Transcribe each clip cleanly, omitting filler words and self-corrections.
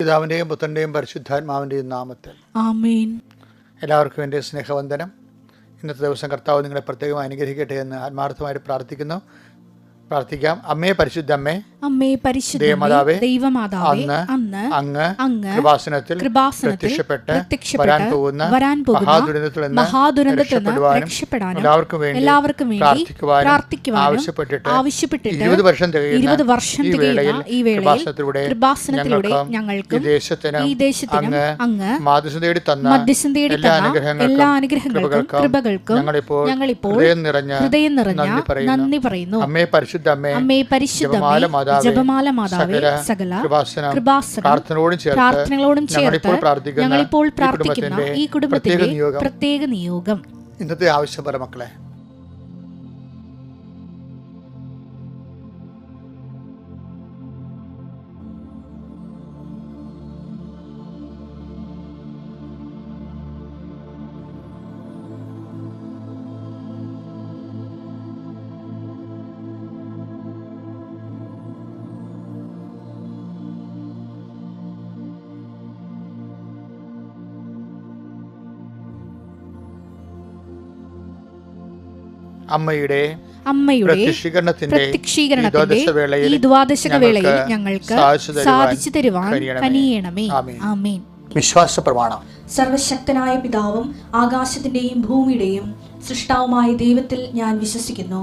പിതാവിൻ്റെയും പുത്രൻ്റെയും പരിശുദ്ധാത്മാവിൻ്റെയും നാമത്തിൽ ആമേൻ. എല്ലാവർക്കും എൻ്റെ സ്നേഹവന്ദനം. ഇന്നത്തെ ദിവസം കർത്താവ് നിങ്ങളെ പ്രത്യേകം അനുഗ്രഹിക്കട്ടെ എന്ന് ആത്മാർത്ഥമായിട്ട് പ്രാർത്ഥിക്കാം. അമ്മേ പരിശുദ്ധമ്മേ, അമ്മേ പരിശുദ്ധ ദൈവമാതാവേ, അന്ന് അങ്ങ് കൃപാസനത്തിൽ പ്രത്യക്ഷപ്പെട്ട് വരാൻ പോകുന്ന മഹാദുരന്തത്തിൽ നിന്ന് രക്ഷപ്പെടാനും എല്ലാവർക്കും വേണ്ടി പ്രാർത്ഥിക്കുവാനും ആവശ്യപ്പെട്ടിട്ട് 20 വർഷം തികയുന്ന ഈ വേളയിൽ കൃപാസനത്തിലൂടെ ഞങ്ങൾക്കും ഈ ദേശത്തിനും അങ്ങ് മധ്യസ്ഥം തേടി തന്ന എല്ലാ അനുഗ്രഹങ്ങൾക്കും കൃപകൾക്കും ഞങ്ങളിപ്പോൾ ഹൃദയം നിറഞ്ഞ നന്ദി പറയുന്നു. അമ്മേ പരിശുദ്ധ അമ്മേ പരിശുദ്ധ ജപമാല മാതാവേ, സകല പ്രാർത്ഥനകളോടും ചേർത്ത് ഞങ്ങളിപ്പോൾ പ്രാർത്ഥിക്കുന്ന ഈ കുടുംബത്തിന്റെ പ്രത്യേക നിയോഗം. ഇന്നത്തെ ആവശ്യം പറ മക്കളെ. അമ്മയുടെ പ്രത്യക്ഷീകരണത്തിന്റെ ഈ ദ്വാദശക വേളയിൽ ഞങ്ങൾക്ക് സാധിച്ചു തരുവാൻ കനിയണമേ. ആമേൻ. വിശ്വാസ പ്രമാണം. സർവശക്തനായ പിതാവും ആകാശത്തിന്റെയും ഭൂമിയുടെയും സൃഷ്ടാവുമായ ദൈവത്തിൽ ഞാൻ വിശ്വസിക്കുന്നു.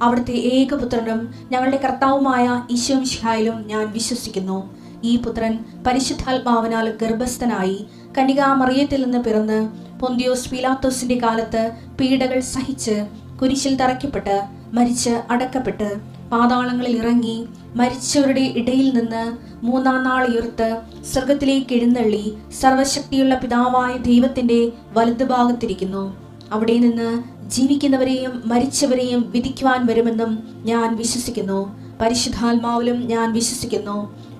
അവിടുത്തെ ഏകപുത്രനും ഞങ്ങളുടെ കർത്താവുമായ ഈശോ മിശിഹായിലും ഞാൻ വിശ്വസിക്കുന്നു. ഈ പുത്രൻ പരിശുദ്ധാത്മാവിനാൽ ഗർഭസ്ഥനായി കന്യകാമറിയത്തിൽ നിന്ന് പിറന്ന് പൊന്തിയോസ് പീലാത്തോസിന്റെ കാലത്ത് പീഡകൾ സഹിച്ച് കുരിശിൽ തറയ്ക്കപ്പെട്ട് മരിച്ച് അടക്കപ്പെട്ട് പാതാളങ്ങളിൽ ഇറങ്ങി മരിച്ചവരുടെ ഇടയിൽ നിന്ന് 3-ാം നാൾ ഉയർത്ത് സ്വർഗത്തിലേക്ക് എഴുന്നള്ളി സർവശക്തിയുള്ള പിതാവായ ദൈവത്തിന്റെ വലതുഭാഗത്തിരിക്കുന്നു. അവിടെ നിന്ന് ജീവിക്കുന്നവരെയും മരിച്ചവരെയും വിധിക്കുവാൻ വരുമെന്നും ഞാൻ വിശ്വസിക്കുന്നു. പരിശുദ്ധാത്മാവിലും ഞാൻ വിശ്വസിക്കുന്നു.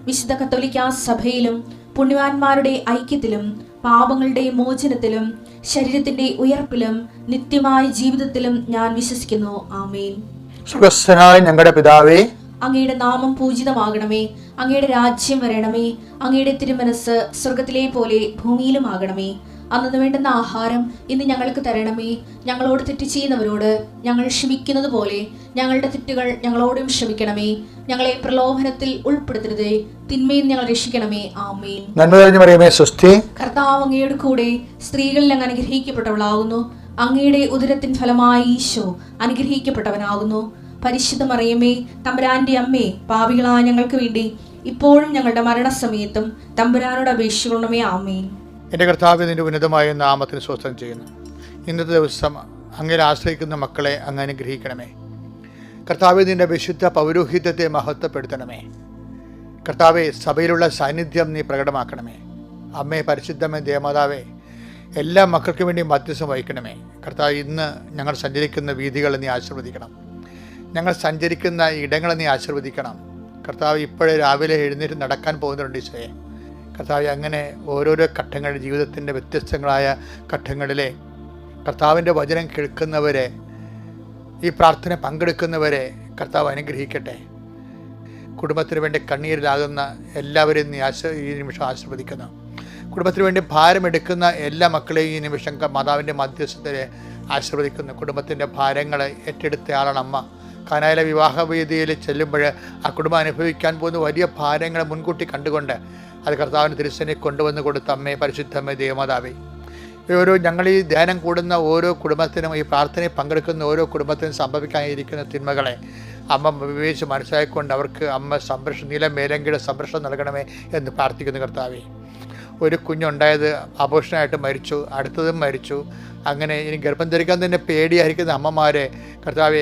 വിശുദ്ധ കത്തോലിക്കാ സഭയിലും പുണ്യവാന്മാരുടെ ഐക്യത്തിലും പാപങ്ങളുടെ മോചനത്തിലും ശരീരത്തിന്റെ ഉയർപ്പിലും നിത്യമായ ജീവിതത്തിലും ഞാൻ വിശ്വസിക്കുന്നു. ആമേൻ. സ്വർഗ്ഗസ്ഥനായ ഞങ്ങളുടെ പിതാവേ, അങ്ങയുടെ നാമം പൂജിതമാകണമേ. അങ്ങയുടെ രാജ്യം വരണമേ. അങ്ങയുടെ തിരുമനസ് സ്വർഗത്തിലെ പോലെ ഭൂമിയിലും ആകണമേ. അന്നു വേണ്ടുന്ന ആഹാരം ഇന്ന് ഞങ്ങൾക്ക് തരണമേ. ഞങ്ങളോട് തെറ്റ് ചെയ്യുന്നവരോട് ഞങ്ങൾ ക്ഷമിക്കുന്നത് പോലെ ഞങ്ങളുടെ തെറ്റുകൾ ഞങ്ങളോടും ക്ഷമിക്കണമേ. ഞങ്ങളെ പ്രലോഭനത്തിൽ ഉൾപ്പെടുത്തരുതേ, തിന്മയിൽ ഞങ്ങൾ രക്ഷിക്കണമേ. ആമേൻ. കർത്താവ് അങ്ങയുടെ കൂടെ സ്ത്രീകളിൽ അങ്ങ് അനുഗ്രഹിക്കപ്പെട്ടവളാകുന്നു. അങ്ങയുടെ ഉദരത്തിൻ ഫലമായ ഈശോ അനുഗ്രഹിക്കപ്പെട്ടവനാകുന്നു. പരിശുദ്ധ മറിയമേ, തമ്പുരാന്റെ അമ്മേ, പാപികളായ ഞങ്ങൾക്ക് വേണ്ടി ഇപ്പോഴും ഞങ്ങളുടെ മരണസമയത്തും തമ്പുരാനോട് അപേക്ഷിക്കണമേ. ആമേൻ. എൻ്റെ കർത്താവ് നിന്റെ ഉന്നതമായ നാമത്തിന് സ്വസ്ഥം ചെയ്യുന്നു. ഇന്നത്തെ ദിവസം അങ്ങയിൽ ആശ്രയിക്കുന്ന മക്കളെ അങ്ങ് അനുഗ്രഹിക്കണമേ. കർത്താവെ, നിന്റെ വിശുദ്ധ പൗരോഹിത്യത്തെ മഹത്വപ്പെടുത്തണമേ. കർത്താവെ, സഭയിലുള്ള സാന്നിധ്യം നീ പ്രകടമാക്കണമേ. അമ്മേ പരിശുദ്ധമേ ദേവമാതാവേ, എല്ലാ മക്കൾക്കും വേണ്ടി മധ്യസ്ഥം വഹിക്കണമേ. കർത്താവ്, ഇന്ന് ഞങ്ങൾ സഞ്ചരിക്കുന്ന വീഥികളെ നീ ആശീർവദിക്കണം. ഞങ്ങൾ സഞ്ചരിക്കുന്ന ഇടങ്ങളെ നീ ആശീർവദിക്കണം. കർത്താവ്, ഇപ്പോഴേ രാവിലെ എഴുന്നേറ്റ് നടക്കാൻ പോകുന്നുണ്ട് ഈശോയെ. കർത്താവ്, അങ്ങനെ ഓരോരോ ഘട്ടങ്ങളിൽ ജീവിതത്തിൻ്റെ വ്യത്യസ്തങ്ങളായ ഘട്ടങ്ങളിലെ കർത്താവിൻ്റെ വചനം കേൾക്കുന്നവരെ, ഈ പ്രാർത്ഥന പങ്കെടുക്കുന്നവരെ കർത്താവ് അനുഗ്രഹിക്കട്ടെ. കുടുംബത്തിന് വേണ്ടി കണ്ണീരിലാകുന്ന എല്ലാവരെയും നീ ഈ നിമിഷം ആശീർവദിക്കുന്നു. കുടുംബത്തിന് വേണ്ടി ഭാരമെടുക്കുന്ന എല്ലാ മക്കളെയും ഈ നിമിഷം മാതാവിൻ്റെ മധ്യസ്ഥതയെ ആശീർവദിക്കുന്നു. കുടുംബത്തിൻ്റെ ഭാരങ്ങളെ ഏറ്റെടുത്ത ആളാണ് അമ്മ. കാനായിലെ വിവാഹവേദിയിൽ ചെല്ലുമ്പോൾ ആ കുടുംബം അനുഭവിക്കാൻ പോകുന്ന വലിയ ഭാരങ്ങളെ മുൻകൂട്ടി കണ്ടുകൊണ്ട് അത് കർത്താവിന് തിരുസേനയെ കൊണ്ടുവന്ന് കൊടുത്ത അമ്മേ പരിശുദ്ധമ്മേ ദേവമാതാവേ, ഞങ്ങൾ ഈ ധ്യാനം കൂടുന്ന ഓരോ കുടുംബത്തിനും, ഈ പ്രാർത്ഥനയിൽ പങ്കെടുക്കുന്ന ഓരോ കുടുംബത്തിനും സംഭവിക്കാനിരിക്കുന്ന തിന്മകളെ അമ്മ വിവേചിച്ച് മനസ്സിലാക്കിക്കൊണ്ട് അവർക്ക് അമ്മ നീല മേലങ്കിയുടെ സംരക്ഷണം നൽകണമേ എന്ന് പ്രാർത്ഥിക്കുന്നു. കർത്താവേ, ഒരു കുഞ്ഞുണ്ടായത് അബോഷനായിട്ട് മരിച്ചു, അടുത്തതും മരിച്ചു. അങ്ങനെ ഇനി ഗർഭം ധരിക്കാൻ തന്നെ പേടിയായിരിക്കുന്ന അമ്മമാരെ കർത്താവെ,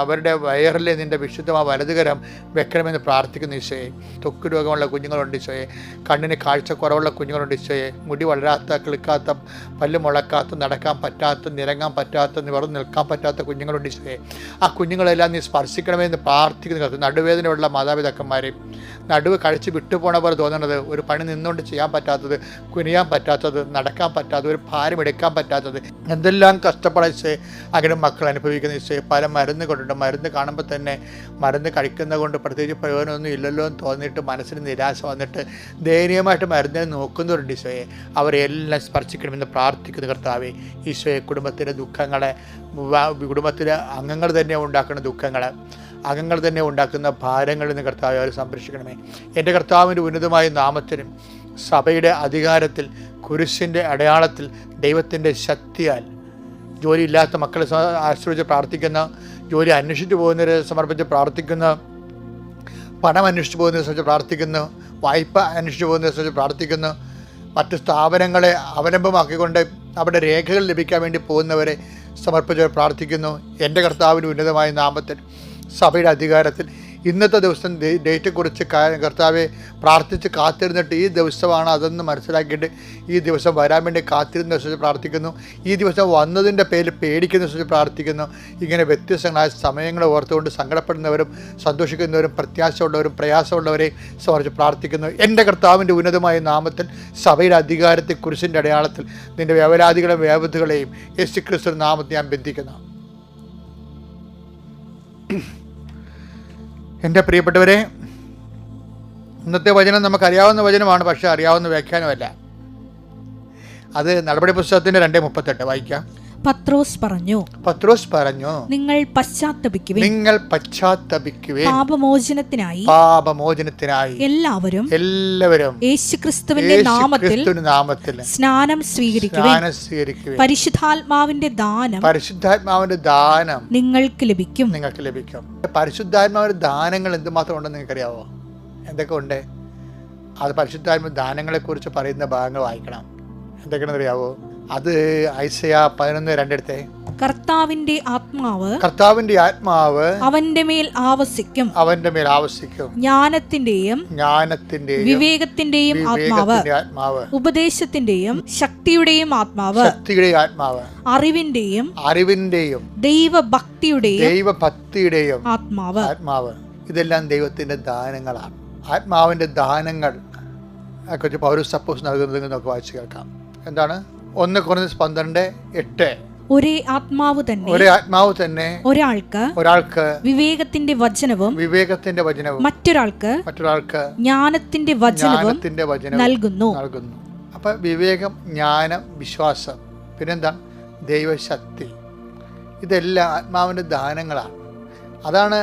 അവരുടെ വയറിലെ നിൻ്റെ വിശുദ്ധമായ വലതുകരം വെക്കണമെന്ന് പ്രാർത്ഥിക്കുന്ന ഈശോയെ. ത്വക്ക് രോഗമുള്ള കുഞ്ഞുങ്ങളുണ്ട് ഈശോയെ. കണ്ണിന് കാഴ്ചക്കുറവുള്ള കുഞ്ഞുങ്ങളുണ്ട് ഈശോയെ. മുടി വളരാത്ത, കിളുക്കാത്ത, പല്ല് മുളക്കാത്ത, നടക്കാൻ പറ്റാത്ത, നിരങ്ങാൻ പറ്റാത്ത, നിവർന്ന് നിൽക്കാൻ പറ്റാത്ത കുഞ്ഞുങ്ങളുണ്ട് ഈശോയെ. ആ കുഞ്ഞുങ്ങളെല്ലാം നീ സ്പർശിക്കണമെന്ന് പ്രാർത്ഥിക്കുന്ന കർത്താവ്. നടുവേദനയുള്ള മാതാപിതാക്കന്മാരെയും നടുവ് കഴിച്ച് വിട്ടുപോണ പോലെ തോന്നുന്നത്, ഒരു പണി നിന്നുകൊണ്ട് ചെയ്യാൻ പറ്റാത്തത്, കുനിയാൻ പറ്റാത്തത്, നടക്കാൻ പറ്റാത്തത്, ഒരു ഭാരം എടുക്കാൻ പറ്റാത്തത്, എന്തെല്ലാം കഷ്ടപ്പാട് ഈശോയെ അങ്ങനെ മക്കൾ അനുഭവിക്കുന്ന ഈശോയെ. പല മരുന്ന് കൊണ്ടിട്ട് മരുന്ന് കാണുമ്പോൾ തന്നെ മരുന്ന് കഴിക്കുന്നത് കൊണ്ട് പ്രത്യേകിച്ച് പ്രയോജനമൊന്നും ഇല്ലല്ലോ എന്ന് തോന്നിയിട്ട് മനസ്സിന് നിരാശ വന്നിട്ട് ദയനീയമായിട്ട് മരുന്നിനെ നോക്കുന്നവരുണ്ട് ഈശോയെ. അവരെല്ലാം സ്പർശിക്കണമെന്ന് പ്രാർത്ഥിക്കുന്ന കർത്താവേ. ഈശോയെ, കുടുംബത്തിലെ ദുഃഖങ്ങളെ, കുടുംബത്തിലെ അംഗങ്ങൾ തന്നെ ഉണ്ടാക്കുന്ന ദുഃഖങ്ങൾ, അംഗങ്ങൾ തന്നെ ഉണ്ടാക്കുന്ന ഭാരങ്ങളിൽ നിന്ന് കർത്താവെ അവരെ സംരക്ഷിക്കണമേ. എൻ്റെ കർത്താവിൻ്റെ ഉന്നതമായ നാമത്തിനും സഭയുടെ അധികാരത്തിൽ, കുരിശിൻ്റെ അടയാളത്തിൽ, ദൈവത്തിൻ്റെ ശക്തിയാൽ ജോലിയില്ലാത്ത മക്കളെ ആശ്രയിച്ച് പ്രാർത്ഥിക്കുന്ന, ജോലി അന്വേഷിച്ച് പോകുന്നവരെ സമർപ്പിച്ച് പ്രാർത്ഥിക്കുന്ന, പണം അന്വേഷിച്ച് പോകുന്നവരെ സംബന്ധിച്ച് പ്രാർത്ഥിക്കുന്നു, വായ്പ അന്വേഷിച്ച് പോകുന്നവരെ സംബന്ധിച്ച് പ്രാർത്ഥിക്കുന്നു, മറ്റ് സ്ഥാപനങ്ങളെ അവലംബമാക്കിക്കൊണ്ട് അവിടെ രേഖകൾ ലഭിക്കാൻ വേണ്ടി പോകുന്നവരെ സമർപ്പിച്ച് പ്രാർത്ഥിക്കുന്നു. എൻ്റെ കർത്താവിൻ്റെ ഉന്നതമായ നാമത്തിൽ സഭയുടെ അധികാരത്തിൽ ഇന്നത്തെ ദിവസം ഡേറ്റെക്കുറിച്ച് കർത്താവെ പ്രാർത്ഥിച്ച് കാത്തിരുന്നിട്ട് ഈ ദിവസമാണ് അതെന്ന് മനസ്സിലാക്കിയിട്ട് ഈ ദിവസം വരാൻ വേണ്ടി കാത്തിരുന്ന ദിവസം പ്രാർത്ഥിക്കുന്നു. ഈ ദിവസം വന്നതിൻ്റെ പേരിൽ പേടിക്കുന്ന ദിവസം പ്രാർത്ഥിക്കുന്നു. ഇങ്ങനെ വ്യത്യസ്തങ്ങളായ സമയങ്ങളെ ഓർത്തുകൊണ്ട് സങ്കടപ്പെടുന്നവരും സന്തോഷിക്കുന്നവരും പ്രത്യാശയുള്ളവരും പ്രയാസമുള്ളവരെയും സമർപ്പിച്ച് പ്രാർത്ഥിക്കുന്നു. എൻ്റെ കർത്താവിൻ്റെ ഉന്നതമായ നാമത്തിൽ സഭയുടെ അധികാരത്തെ കുരിശിൻ്റെ അടയാളത്തിൽ നിൻ്റെ വ്യവലാദികളെയും വ്യാപത്തുകളെയും യേശുക്രിസ്തു നാമത്തിൽ ഞാൻ ബന്ധിക്കുന്നു. എൻ്റെ പ്രിയപ്പെട്ടവരെ, ഇന്നത്തെ വചനം നമുക്കറിയാവുന്ന വചനമാണ്, പക്ഷേ അറിയാവുന്ന വ്യാഖ്യാനമല്ല. അത് നടപടി പുസ്തകത്തിൻ്റെ 2:38 വായിക്കാം. പത്രോസ് പറഞ്ഞു, നിങ്ങൾ പശ്ചാത്തപിക്കുവിൻ, പാപമോചനത്തിനായി എല്ലാവരും യേശുക്രിസ്തുവിന്റെ നാമത്തിൽ സ്നാനം സ്വീകരിക്കുവിൻ. പരിശുദ്ധാത്മാവിന്റെ ദാനം നിങ്ങൾക്ക് ലഭിക്കും. പരിശുദ്ധാത്മാവിന്റെ ദാനങ്ങൾ എന്തുമാത്രം ഉണ്ടെന്ന് നിങ്ങൾക്കറിയാവോ? എന്തൊക്കെ ഉണ്ട്? അത് പരിശുദ്ധാത്മ ദാനങ്ങളെ കുറിച്ച് പറയുന്ന ഭാഗങ്ങൾ വായിക്കണം. എന്തൊക്കെയാണെന്ന് അറിയാവോ? അത് ഐസയാ 11:2 എടുത്തേ. കർത്താവിന്റെ ആത്മാവ് അവന്റെ മേൽ ആവസിക്കും. ജ്ഞാനത്തിന്റെയും വിവേകത്തിന്റെയും ആത്മാവ്, ഉപദേശത്തിന്റെയും ശക്തിയുടെയും ആത്മാവ്, അറിവിന്റെയും ദൈവഭക്തിയുടെയും ആത്മാവ്. ഇതെല്ലാം ദൈവത്തിന്റെ ദാനങ്ങളാണ്. ആത്മാവിന്റെ ദാനങ്ങൾ കുറിച്ച് പൗലോസ് അപ്പോസ്തലൻ നൽകുന്നത് നമുക്ക് വായിച്ചു കേൾക്കാം. എന്താണ്? 1 കൊരിന്ത്യർ 12:8. ഒരേ ആത്മാവ് തന്നെ ഒരാൾക്ക് വിവേകത്തിന്റെ വചനവും മറ്റൊരാൾക്ക് ജ്ഞാനത്തിന്റെ വചനവും നൽകുന്നു. അപ്പൊ വിവേകം, ജ്ഞാനം, വിശ്വാസം, പിന്നെന്താണ്? ദൈവശക്തി. ഇതെല്ലാം ആത്മാവിന്റെ ദാനങ്ങളാണ്. അതാണ്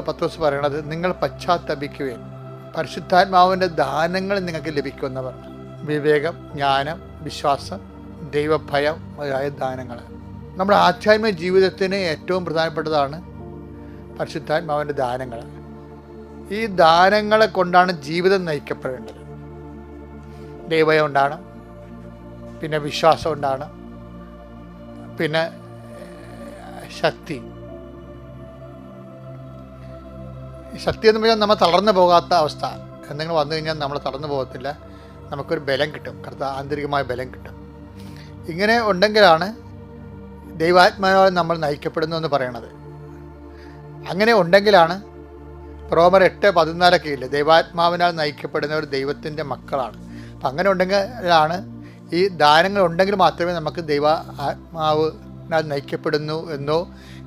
പത്രോസ് പറയണത്, നിങ്ങൾ പശ്ചാത്തപിക്കുവേൻ, പരിശുദ്ധാത്മാവിന്റെ ദാനങ്ങൾ നിങ്ങൾക്ക് ലഭിക്കുമെന്ന് പറഞ്ഞു. വിവേകം, ജ്ഞാനം, വിശ്വാസം, ദൈവഭയം മുതലായ ദാനങ്ങൾ. നമ്മുടെ ആധ്യാത്മിക ജീവിതത്തിന് ഏറ്റവും പ്രധാനപ്പെട്ടതാണ് പരിശുദ്ധാത്മാവിൻ്റെ ദാനങ്ങൾ. ഈ ദാനങ്ങളെ കൊണ്ടാണ് ജീവിതം നയിക്കപ്പെടേണ്ടത്. ദൈവഭയം ഉണ്ടാകണം, പിന്നെ വിശ്വാസം ഉണ്ടാകണം, പിന്നെ ശക്തി. ശക്തി എന്ന് പറഞ്ഞാൽ നമ്മൾ തളർന്നു പോകാത്ത അവസ്ഥ. എന്തെങ്കിലും വന്നു കഴിഞ്ഞാൽ നമ്മൾ തളർന്നു പോകത്തില്ല, നമുക്കൊരു ബലം കിട്ടും, ആന്തരികമായ ബലം കിട്ടും. ഇങ്ങനെ ഉണ്ടെങ്കിലാണ് ദൈവാത്മാവാൽ നമ്മൾ നയിക്കപ്പെടുന്നു എന്ന് പറയണത്. അങ്ങനെ ഉണ്ടെങ്കിലാണ് റോമർ 8:14 ഇല്ലേ, ദൈവാത്മാവിനാൽ നയിക്കപ്പെടുന്നവർ ദൈവത്തിൻ്റെ മക്കളാണ്. അപ്പം അങ്ങനെ ഉണ്ടെങ്കിലാണ്, ഈ ദാനങ്ങൾ ഉണ്ടെങ്കിൽ മാത്രമേ നമുക്ക് ദൈവാത്മാവിനാൽ നയിക്കപ്പെടുന്നു എന്നോ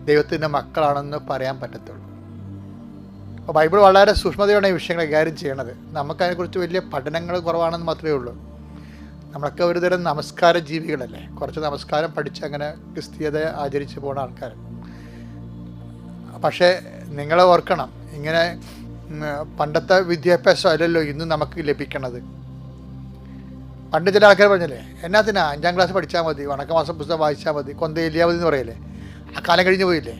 ദൈവത്തിൻ്റെ മക്കളാണെന്നോ പറയാൻ പറ്റത്തുള്ളൂ. അപ്പോൾ ബൈബിൾ വളരെ സൂക്ഷ്മതയോടെ ഈ വിഷയങ്ങൾ കൈകാര്യം ചെയ്യണത്. നമുക്കതിനെക്കുറിച്ച് വലിയ പഠനങ്ങൾ കുറവാണെന്ന് മാത്രമേ ഉള്ളൂ. നമ്മളൊക്കെ ഒരുതരം നമസ്കാര ജീവികളല്ലേ, കുറച്ച് നമസ്കാരം പഠിച്ച് അങ്ങനെ ക്രിസ്തീയത ആചരിച്ച് പോകുന്ന ആൾക്കാർ. പക്ഷേ നിങ്ങൾ ഓർക്കണം, ഇങ്ങനെ പണ്ടത്തെ വിദ്യാഭ്യാസം അല്ലല്ലോ ഇന്ന് നമുക്ക് ലഭിക്കണത്. പണ്ട് ചില ആൾക്കാർ പറഞ്ഞല്ലേ, എന്നാത്തിനാ 5ാം ക്ലാസ് പഠിച്ചാൽ മതി, വണക്കമാസം പുസ്തകം വായിച്ചാൽ മതി, കൊന്തയില്ലാ മതി എന്ന് പറയല്ലേ. ആ കാലം കഴിഞ്ഞു പോയില്ലേ?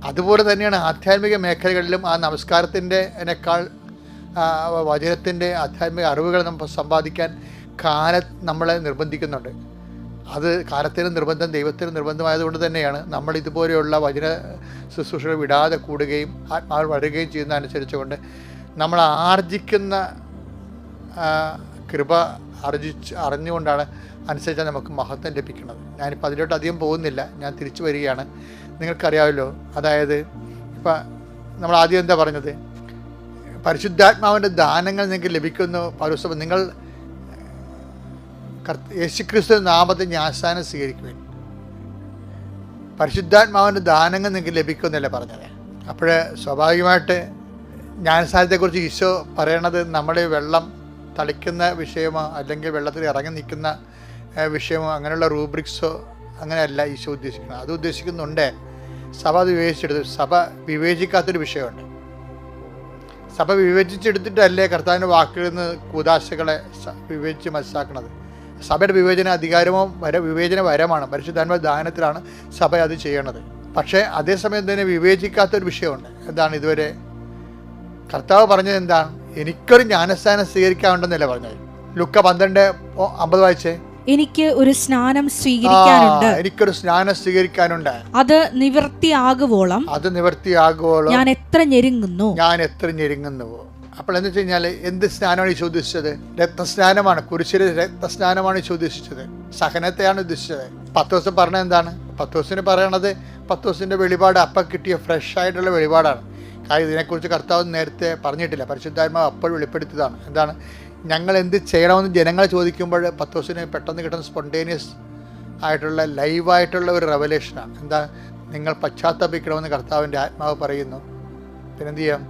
അതുപോലെ തന്നെയാണ് ആധ്യാത്മിക മേഖലകളിലും ആ നമസ്കാരത്തിൻ്റെനേക്കാൾ വചനത്തിൻ്റെ ആധ്യാത്മിക അറിവുകൾ നമ്മൾ സമ്പാദിക്കാൻ കാലം നമ്മളെ നിർബന്ധിക്കുന്നുണ്ട്. അത് കാലത്തിന് നിർബന്ധം, ദൈവത്തിന് നിർബന്ധമായതുകൊണ്ട് തന്നെയാണ് നമ്മൾ ഇതുപോലെയുള്ള വചന ശുശ്രൂഷകൾ വിടാതെ കൂടുകയും ആത്മാവ് വളരുകയും ചെയ്യുന്നതനുസരിച്ചുകൊണ്ട് നമ്മൾ ആർജിക്കുന്ന കൃപ അറിഞ്ഞുകൊണ്ടാണ് അനുസരിച്ചാണ് നമുക്ക് മഹത്വം ലഭിക്കുന്നത്. ഞാനിപ്പോൾ അതിലോട്ട് അധികം പോകുന്നില്ല, ഞാൻ തിരിച്ചു വരികയാണ്. നിങ്ങൾക്കറിയാമല്ലോ, അതായത് ഇപ്പം നമ്മൾ ആദ്യം എന്താ പറഞ്ഞത്, പരിശുദ്ധാത്മാവിൻ്റെ ദാനങ്ങൾ നിങ്ങൾക്ക് ലഭിക്കുന്നു. പൗലോസ്, നിങ്ങൾ യേശുക്രിസ്തു നാമത്തിൽ ജ്ഞാനസ്നാനം സ്വീകരിക്കുവാൻ, പരിശുദ്ധാത്മാവിൻ്റെ ദാനങ്ങൾ നിങ്ങൾക്ക് ലഭിക്കുമെന്നല്ലേ പറഞ്ഞത്. അപ്പോൾ സ്വാഭാവികമായിട്ട് ജ്ഞാനസ്നാനത്തെക്കുറിച്ച് ഈശോ പറയണത് നമ്മുടെ വെള്ളം തളിക്കുന്ന വിഷയമോ അല്ലെങ്കിൽ വെള്ളത്തിൽ ഇറങ്ങി നിൽക്കുന്ന വിഷയമോ അങ്ങനെയുള്ള റൂബ്രിക്സോ അങ്ങനെയല്ല ഈശോ ഉദ്ദേശിക്കുന്നത്. അത് ഉദ്ദേശിക്കുന്നുണ്ട്. സഭ അത് വിവേചിച്ചെടുത്ത്, സഭ വിവേചിക്കാത്തൊരു വിഷയമുണ്ട്. സഭ വിവേചിച്ചെടുത്തിട്ടല്ലേ കർത്താവിൻ്റെ വാക്കുകളിൽ നിന്ന് കൂദാശകളെ വിവേചിച്ച് മനസ്സിലാക്കുന്നത്. സഭയുടെ വിവേചന അധികാരമോ വിവേചന വരമാണ്, പരിശുദ്ധാത്മ ദാനത്തിലാണ് സഭ അത് ചെയ്യണത്. പക്ഷേ അതേസമയം തന്നെ വിവേചിക്കാത്തൊരു വിഷയമുണ്ട്. എന്താണ്? ഇതുവരെ കർത്താവ് പറഞ്ഞത് എന്താണ്? എനിക്കൊരു ജ്ഞാനസ്നാനം സ്വീകരിക്കാനുണ്ടെന്നല്ലേ പറഞ്ഞത്. ലുക്ക 12:50 വായിച്ചേ. എനിക്ക് ഒരു സ്നാനം സ്വീകരിക്കാനുണ്ട്, എനിക്കൊരു സ്നാനം സ്വീകരിക്കാനുണ്ട്, അത് നിവൃത്തിയാകുവോളം ഞാൻ എത്ര ഞെരുങ്ങുന്നുവോ. അപ്പോൾ എന്ന് വെച്ച് കഴിഞ്ഞാൽ എന്ത് സ്നാനമാണ് ഈശോ ഉദ്ദേശിച്ചത്? രക്തസ്നാനമാണ്. കുരിശിലെ രക്തസ്നാനമാണ് ഈശോ ഉദ്ദേശിച്ചത്. സഹനത്തെയാണ് ഉദ്ദേശിച്ചത്. പത്രോസ് പറഞ്ഞത് എന്താണ്? പത്രോസിന് പറയണത് പത്രോസിന്റെ വെളിപാട് അപ്പം കിട്ടിയ ഫ്രഷ് ആയിട്ടുള്ള വെളിപാടാണ്. കാര്യം ഇതിനെക്കുറിച്ച് കർത്താവ് നേരത്തെ പറഞ്ഞിട്ടില്ല, പരിശുദ്ധാത്മാവ് അപ്പോൾ വെളിപ്പെടുത്തിയതാണ്. എന്താണ്? ഞങ്ങൾ എന്ത് ചെയ്യണമെന്ന് ജനങ്ങൾ ചോദിക്കുമ്പോൾ പത്രോസിന് പെട്ടെന്ന് കിട്ടുന്ന സ്പോണ്ടേനിയസ് ആയിട്ടുള്ള ലൈവായിട്ടുള്ള ഒരു റെവലേഷനാണ്. എന്താ? നിങ്ങൾ പശ്ചാത്തപിക്കണമെന്ന് കർത്താവിൻ്റെ ആത്മാവ് പറയുന്നു. പിന്നെന്ത് ചെയ്യാം?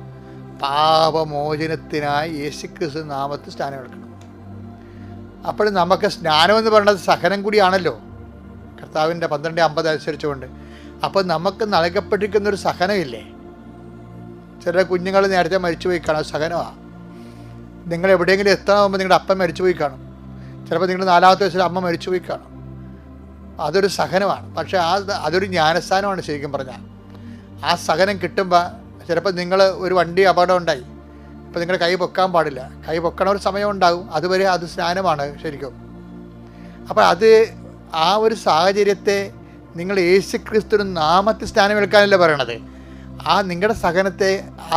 പാപമോചനത്തിനായി യേശുക്രിസ്തു നാമത്തിൽ സ്നാനം എടുക്കണം. അപ്പോൾ നമുക്ക് സ്നാനം എന്ന് പറയുന്നത് സഹനം കൂടിയാണല്ലോ, കർത്താവിൻ്റെ 12:50 അനുസരിച്ചുകൊണ്ട്. അപ്പോൾ നമുക്ക് നൽകപ്പെട്ടിരിക്കുന്നൊരു സഹനമില്ലേ? ചില കുഞ്ഞുങ്ങൾ നേരത്തെ മരിച്ചുപോയി കാണും, സഹനമാണ്. നിങ്ങൾ എവിടെയെങ്കിലും എത്തണമെങ്കിൽ നിങ്ങളുടെ അപ്പം മരിച്ചുപോയി കാണും. ചിലപ്പോൾ നിങ്ങളുടെ 4-ാമത്തെ വയസ്സിൽ അമ്മ മരിച്ചുപോയി കാണും. അതൊരു സഹനമാണ്. പക്ഷേ അതൊരു ജ്ഞാനസ്ഥാനമാണ് ശരിക്കും പറഞ്ഞാൽ. ആ സഹനം കിട്ടുമ്പോൾ ചിലപ്പോൾ നിങ്ങൾ ഒരു വണ്ടി അപകടം ഉണ്ടായി, ഇപ്പോൾ നിങ്ങളുടെ കൈ പൊക്കാൻ പാടില്ല, കൈ പൊക്കണ ഒരു സമയം ഉണ്ടാകും, അതുവരെ അത് സ്നാനമാണ് ശരിക്കും. അപ്പോൾ അത് ആ ഒരു സാഹചര്യത്തെ നിങ്ങൾ യേശുക്രിസ്തുവിന്റെ നാമത്തിൽ സ്നാനമേൽക്കാനല്ലേ പറയണത്. ആ നിങ്ങളുടെ സഹനത്തെ,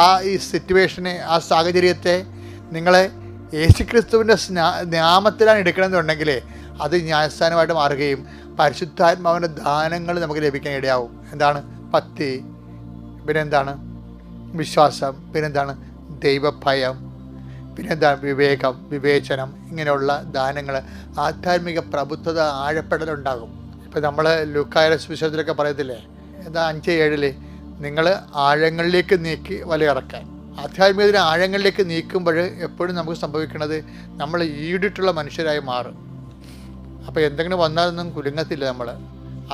ആ ഈ സിറ്റുവേഷനെ, ആ സാഹചര്യത്തെ നിങ്ങളെ യേശുക്രിസ്തുവിൻ്റെ നാമത്തിലാണ് എടുക്കണമെന്നുണ്ടെങ്കിൽ അത് ജ്ഞാനസ്ഥാനമായിട്ട് മാറുകയും പരിശുദ്ധാത്മാവിൻ്റെ ദാനങ്ങൾ നമുക്ക് ലഭിക്കാൻ ഇടയാവും. എന്താണ്? ഭക്തി, പിന്നെന്താണ്? വിശ്വാസം, പിന്നെന്താണ്? ദൈവഭയം, പിന്നെന്താണ്? വിവേകം, വിവേചനം, ഇങ്ങനെയുള്ള ദാനങ്ങൾ, ആധ്യാത്മിക പ്രബുദ്ധത, ആഴപ്പെടലുണ്ടാകും. ഇപ്പം നമ്മൾ ലൂക്കായുടെ സുവിശേഷത്തിലൊക്കെ പറയത്തില്ലേ, എന്താ 5:7 നിങ്ങൾ ആഴങ്ങളിലേക്ക് നീക്കി വലയിറക്കാൻ. ആധ്യാത്മികതയുടെ ആഴങ്ങളിലേക്ക് നീക്കുമ്പോൾ എപ്പോഴും നമുക്ക് സംഭവിക്കുന്നത് നമ്മൾ ഈടിട്ടുള്ള മനുഷ്യരായി മാറും. അപ്പോൾ എന്തെങ്കിലും വന്നാലൊന്നും കുലുങ്ങത്തില്ല. നമ്മൾ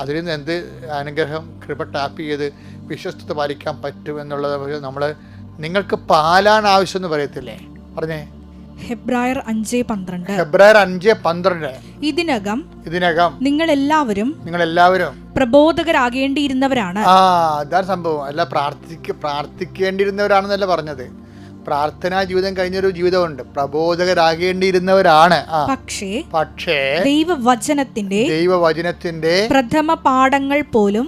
അതിൽ നിന്ന് എന്ത് അനുഗ്രഹം, കൃപ ടാപ്പ് ചെയ്ത് വിശ്വസ്തത പാലിക്കാൻ പറ്റും എന്നുള്ളത് നമ്മൾ. നിങ്ങൾക്ക് പാലാണ് ആവശ്യം എന്ന് പറയത്തില്ലേ? പറഞ്ഞേ. ഹെബ്രായർ 5:12 ഇതിനകം നിങ്ങളെല്ലാവരും പ്രബോധകരാകേണ്ടിയിരുന്നവരാണ്. അതാണ് സംഭവം. അല്ല പ്രാർത്ഥിക്കേണ്ടിയിരുന്നവരാണെന്നല്ല പറഞ്ഞത്. പ്രാർത്ഥനാ ജീവിതം കഴിഞ്ഞൊരു ജീവിതമുണ്ട്. പ്രബോധകരാകേണ്ടിയിരുന്നവരാണ്. പക്ഷേ ദൈവവചനത്തിന്റെ പ്രഥമ പാഠങ്ങൾ പോലും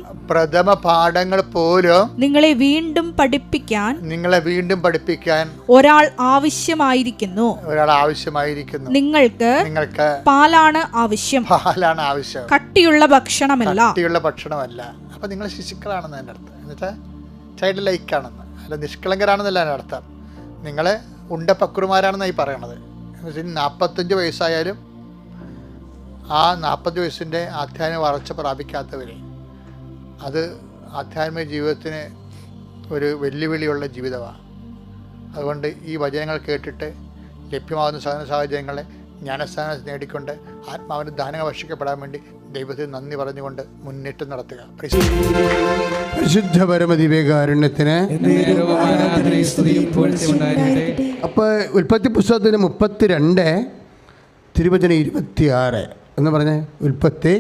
നിങ്ങളെ വീണ്ടും പഠിപ്പിക്കാൻ ഒരാൾ ആവശ്യമായിരിക്കുന്നു. നിങ്ങൾക്ക് പാലാണ് ആവശ്യം, കട്ടിയുള്ള ഭക്ഷണമല്ല. അപ്പൊ നിങ്ങൾ ശിശുക്കളാണെന്ന് അതിൻ്റെ അർത്ഥം. എന്നുവെച്ചാൽ ചൈൽഡ് ലൈക്കാണെന്ന്, അല്ല നിഷ്കളങ്കരാണെന്നല്ല അതിൻ്റെ അർത്ഥം. നിങ്ങൾ ഉണ്ടപ്പക്രുമാരാണെന്നായി പറയണത്. എന്ന് വെച്ചാൽ 45 വയസ്സായാലും ആ 40 വയസ്സിൻ്റെ ആധ്യാത്മിക വളർച്ച പ്രാപിക്കാത്തവർ, അത് ആധ്യാത്മിക ജീവിതത്തിന് ഒരു വെല്ലുവിളിയുള്ള ജീവിതമാണ്. അതുകൊണ്ട് ഈ വചനങ്ങൾ കേട്ടിട്ട് ലഭ്യമാകുന്ന സാഹചര്യങ്ങളെ ജ്ഞാനസ്ഥാനം നേടിക്കൊണ്ട് ആത്മാവിൻ്റെ ദാനങ്ങൾ വർഷിക്കപ്പെടാൻ വേണ്ടി ദൈവത്തിന് നന്ദി പറഞ്ഞുകൊണ്ട് മുന്നേറ്റം നടത്തുക. പരിശുദ്ധ പരമദിവ്യകാരുണ്യത്തിന്. അപ്പോൾ ഉൽപ്പത്തി പുസ്തകത്തിന് 32 തിരുവചനം 26 എന്ന് പറഞ്ഞേ. ഉൽപ്പത്തി